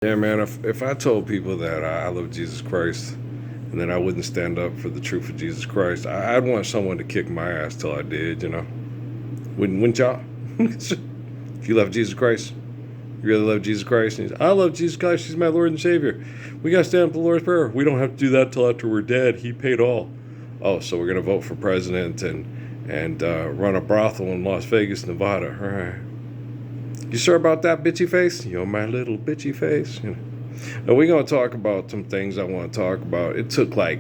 Yeah, man. If I told people that I love Jesus Christ, and then I wouldn't stand up for the truth of Jesus Christ, I'd want someone to kick my ass till I did. Wouldn't y'all? If you love Jesus Christ, you really love Jesus Christ. And I love Jesus Christ. He's my Lord and Savior. We gotta stand up for the Lord's Prayer. We don't have to do that till after we're dead. He paid all. Oh, so we're gonna vote for president and run a brothel in Las Vegas, Nevada. All right. You sure about that, bitchy face? You're my little bitchy face. Now we're gonna talk about some things I want to talk about. It took like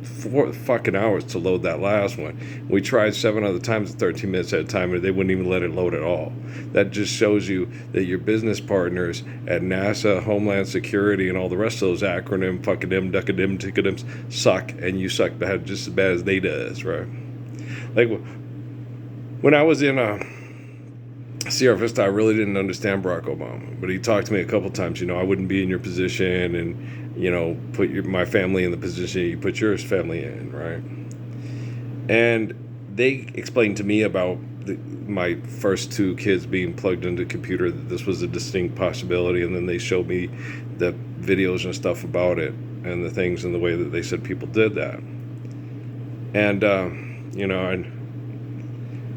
4 fucking hours to load that last one. We tried 7 other times at 13 minutes at a time, and they wouldn't even let it load at all. That just shows you that your business partners at NASA, Homeland Security, and all the rest of those acronym fucking them, duckadim, tickadims suck, and you suck bad just as bad as they does, right? Like when I was in Sierra Vista, I really didn't understand Barack Obama, but he talked to me a couple times. I wouldn't be in your position, and put my family in the position you put your family in, right? And they explained to me about my first two kids being plugged into a computer, that this was a distinct possibility, and then they showed me the videos and stuff about it, and the things and the way that they said people did that. And and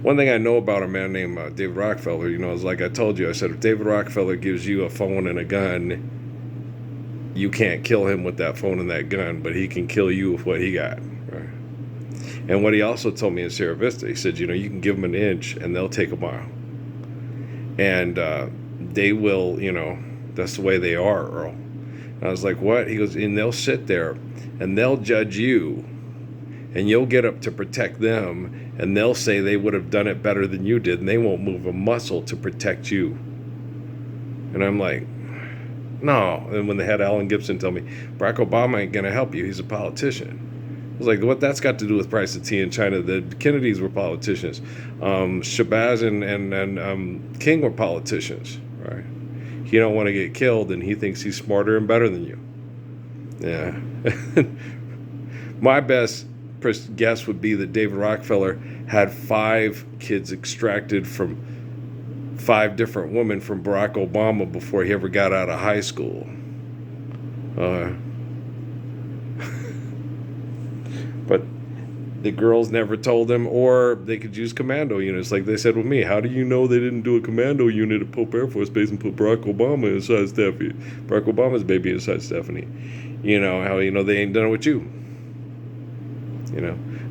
one thing I know about a man named David Rockefeller, is like I told you, I said, if David Rockefeller gives you a phone and a gun, you can't kill him with that phone and that gun, but he can kill you with what he got. Right? And what he also told me in Sierra Vista, he said, you can give them an inch and they'll take a mile. And they will, that's the way they are, Earl. And I was like, what? He goes, and they'll sit there and they'll judge you, and you'll get up to protect them, and they'll say they would have done it better than you did, and they won't move a muscle to protect you. And I'm like, no. And when they had Alan Gibson tell me, Barack Obama ain't going to help you, he's a politician. I was like, what that's got to do with price of tea in China? The Kennedys were politicians. Shabazz and King were politicians, right? He don't want to get killed, and he thinks he's smarter and better than you. Yeah. My best guess would be that David Rockefeller had 5 kids extracted from 5 different women from Barack Obama before he ever got out of high school. But the girls never told him, or they could use commando units like they said with me. How do you know they didn't do a commando unit at Pope Air Force Base and put Barack Obama inside Stephanie? Barack Obama's baby inside Stephanie. How they ain't done it with you.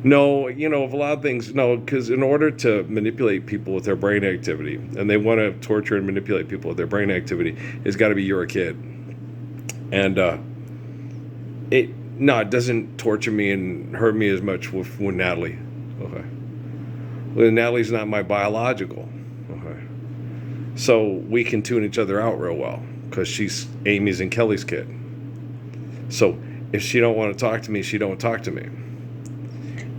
No, of a lot of things, no, because in order to manipulate people with their brain activity, and they want to torture and manipulate people with their brain activity, it's got to be you're a kid. And it doesn't torture me and hurt me as much with Natalie. Okay. Well, Natalie's not my biological. Okay. So we can tune each other out real well, because she's Amy's and Kelly's kid. So if she don't want to talk to me, she don't talk to me.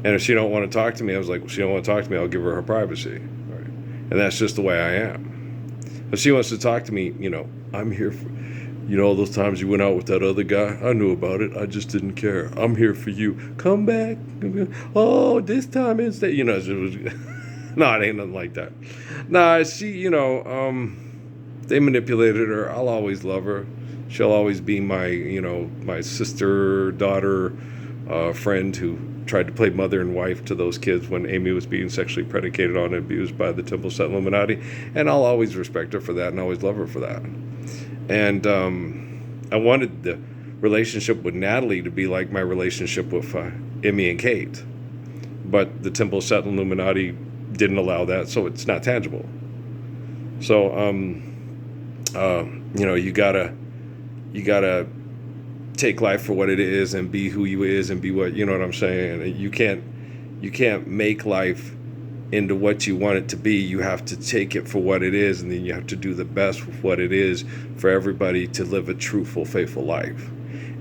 And if she don't want to talk to me, I was like, well, she don't want to talk to me, I'll give her privacy. Right? And that's just the way I am. If she wants to talk to me, I'm here for, all those times you went out with that other guy, I knew about it, I just didn't care. I'm here for you. Come back. Oh, this time instead, it was, no, it ain't nothing like that. Nah, she, they manipulated her. I'll always love her. She'll always be my, my sister, daughter, friend who tried to play mother and wife to those kids when Amy was being sexually predicated on and abused by the Temple Set Illuminati. And I'll always respect her for that and always love her for that. And I wanted the relationship with Natalie to be like my relationship with Emmy and Kate. But the Temple Set Illuminati didn't allow that, so it's not tangible. So, you gotta take life for what it is and be who you is and be what, you know what I'm saying? You can't make life into what you want it to be. You have to take it for what it is, and then you have to do the best with what it is for everybody to live a truthful, faithful life.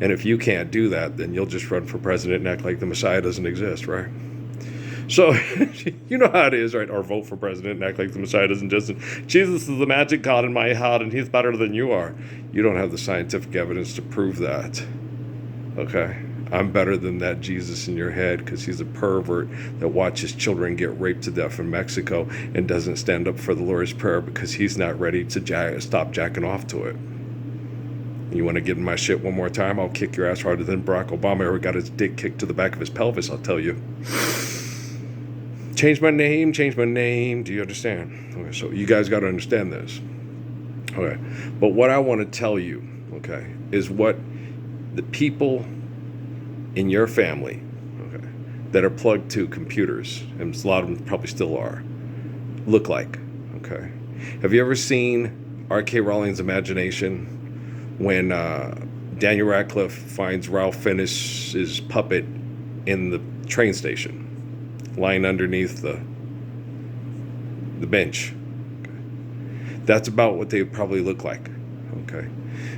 And if you can't do that, then you'll just run for president and act like the Messiah doesn't exist, right? So, you know how it is, right? Or vote for president and act like the Messiah doesn't exist. Jesus is the magic God in my heart, and he's better than you are. You don't have the scientific evidence to prove that. Okay? I'm better than that Jesus in your head, because he's a pervert that watches children get raped to death in Mexico and doesn't stand up for the Lord's Prayer because he's not ready to stop jacking off to it. You want to get in my shit one more time? I'll kick your ass harder than Barack Obama ever got his dick kicked to the back of his pelvis, I'll tell you. Change my name. Do you understand? Okay, so you guys got to understand this. Okay, but what I want to tell you, okay, is what the people in your family, okay, that are plugged to computers, and a lot of them probably still are, look like, okay? Have you ever seen R.K. Rowling's imagination when Daniel Radcliffe finds Ralph Fiennes's puppet in the train station, lying underneath the bench? Okay. That's about what they would probably look like, okay?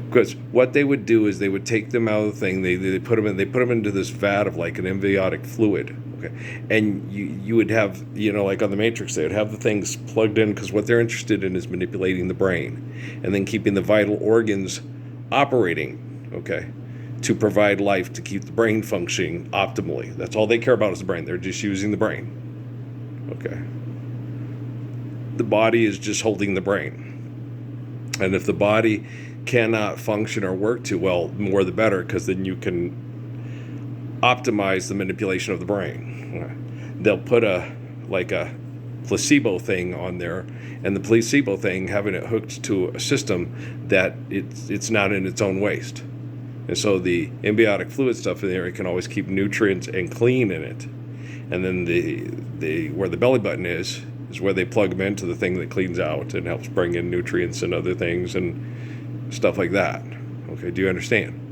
Because what they would do is they would take them out of the thing, they put them into this vat of like an amniotic fluid, okay? And you would have, like on the Matrix, they would have the things plugged in, because what they're interested in is manipulating the brain and then keeping the vital organs operating, okay, to provide life, to keep the brain functioning optimally. That's all they care about is the brain. They're just using the brain, okay? The body is just holding the brain. And if the body cannot function or work too well, more the better, because then you can optimize the manipulation of the brain. They'll put a placebo thing on there, and the placebo thing, having it hooked to a system that it's not in its own waste. And so the amniotic fluid stuff in there, it can always keep nutrients and clean in it. And then the where the belly button is where they plug them into the thing that cleans out and helps bring in nutrients and other things and stuff like that. Okay, do you understand?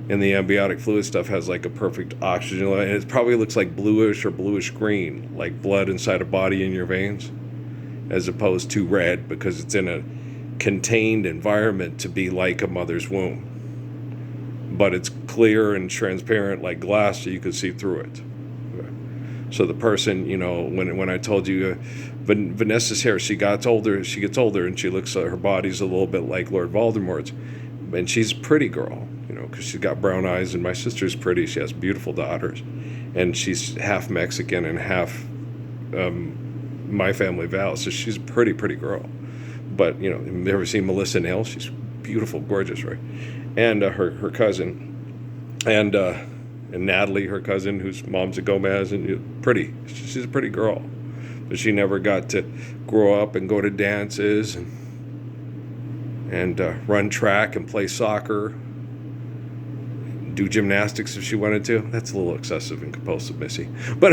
And the amniotic fluid stuff has like a perfect oxygen level, and it probably looks like bluish or bluish green, like blood inside a body in your veins, as opposed to red, because it's in a contained environment to be like a mother's womb. But it's clear and transparent like glass, so you can see through it. Okay. So the person, when I told you Vanessa's hair, she gets older, and she looks, her body's a little bit like Lord Voldemort's, and she's a pretty girl, because she's got brown eyes, and my sister's pretty. She has beautiful daughters, and she's half Mexican and half my family Val, so she's a pretty girl. But you've ever seen Melissa Nail? She's beautiful, gorgeous, right? And her cousin, and Natalie, her cousin, whose mom's a Gomez, and pretty. She's a pretty girl, but she never got to grow up and go to dances and run track and play soccer, do gymnastics if she wanted to. That's a little excessive and compulsive, Missy. But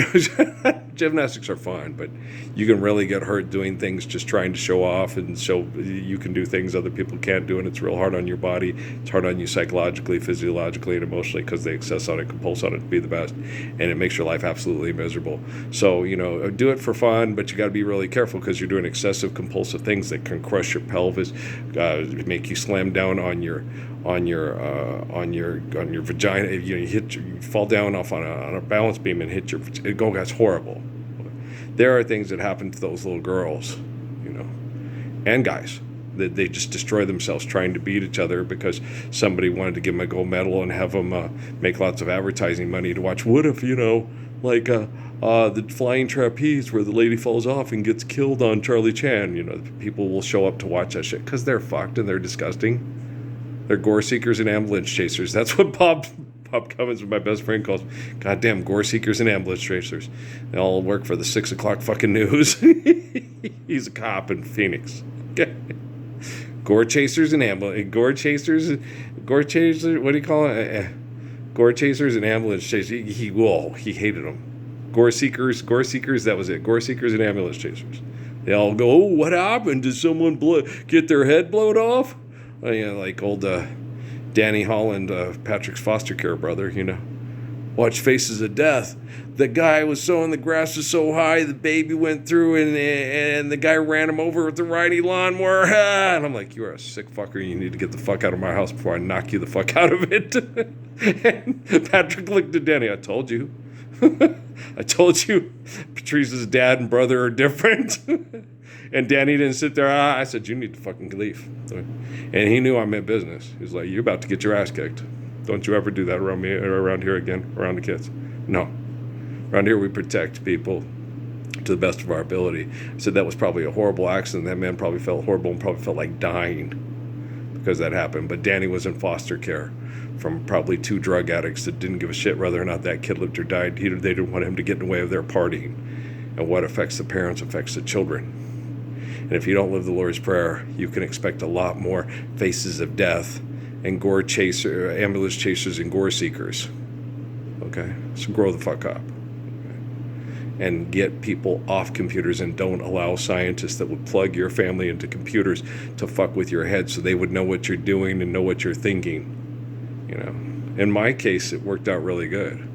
gymnastics are fun, but you can really get hurt doing things just trying to show off and show you can do things other people can't do, and it's real hard on your body. It's hard on you psychologically, physiologically, and emotionally, because they excess on it, compulse on it to be the best, and it makes your life absolutely miserable. So, do it for fun, but you got to be really careful, because you're doing excessive compulsive things that can crush your pelvis, make you slam down on your vagina. You fall down off on a balance beam and hit that's horrible. There are things that happen to those little girls, and guys, that they just destroy themselves trying to beat each other because somebody wanted to give them a gold medal and have them make lots of advertising money to watch. What if, the flying trapeze where the lady falls off and gets killed on Charlie Chan? People will show up to watch that shit because they're fucked and they're disgusting. They're gore seekers and ambulance chasers. That's what Bob Cummins, my best friend, calls goddamn gore seekers and ambulance chasers. They all work for the 6 o'clock fucking news. He's a cop in Phoenix. Okay. Gore chasers and gore chasers. What do you call it? Gore chasers and ambulance chasers. He hated them. Gore seekers. That was it. Gore seekers and ambulance chasers. They all go, oh, what happened? Did someone get their head blown off? Like old Danny Holland, Patrick's foster care brother, Watch Faces of Death. The guy was sowing the grass was so high, the baby went through, and the guy ran him over with the riding lawnmower. And I'm like, you are a sick fucker. You need to get the fuck out of my house before I knock you the fuck out of it. And Patrick looked at Danny. I told you. Patrice's dad and brother are different. And Danny didn't sit there. I said, you need to fucking leave. And he knew I meant business. He was like, you're about to get your ass kicked. Don't you ever do that around me or around here again, around the kids. No. Around here we protect people to the best of our ability. I said that was probably a horrible accident. That man probably felt horrible and probably felt like dying. because that happened. But Danny was in foster care from probably 2 drug addicts that didn't give a shit whether or not that kid lived or died. They didn't want him to get in the way of their partying. And what affects the parents affects the children. And if you don't live the Lord's Prayer, you can expect a lot more faces of death and ambulance chasers and gore seekers. Okay? So grow the fuck up. And get people off computers, and don't allow scientists that would plug your family into computers to fuck with your head so they would know what you're doing and know what you're thinking. You know, in my case, it worked out really good.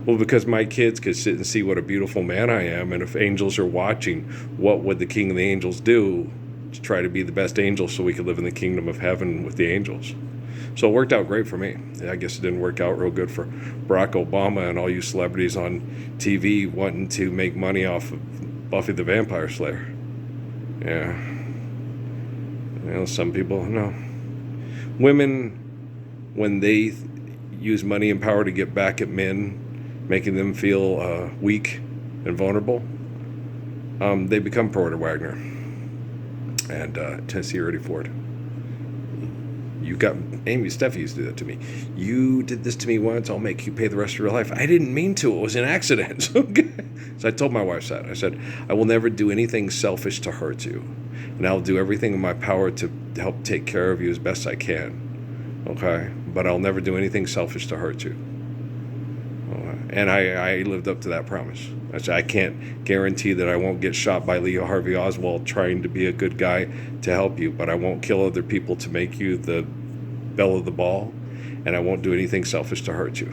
Well, because my kids could sit and see what a beautiful man I am, and if angels are watching, what would the king of the angels do to try to be the best angel so we could live in the kingdom of heaven with the angels? So it worked out great for me. I guess it didn't work out real good for Barack Obama and all you celebrities on TV wanting to make money off of Buffy the Vampire Slayer. Yeah. You know, some people, no. Women, when they use money and power to get back at men, making them feel weak and vulnerable, they become Porter Wagner and Tennessee Ernie Ford. You got Amy Steffi used to do that to me. You did this to me once, I'll make you pay the rest of your life. I didn't mean to, it was an accident. Okay. So I told my wife that. I said, I will never do anything selfish to hurt you. And I'll do everything in my power to help take care of you as best I can. Okay? But I'll never do anything selfish to hurt you. And I lived up to that promise. I said, I can't guarantee that I won't get shot by Lee Harvey Oswald trying to be a good guy to help you, but I won't kill other people to make you the belle of the ball, and I won't do anything selfish to hurt you.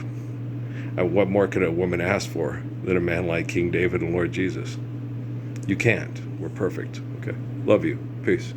And what more could a woman ask for than a man like King David and Lord Jesus? You can't. We're perfect. Okay. Love you. Peace.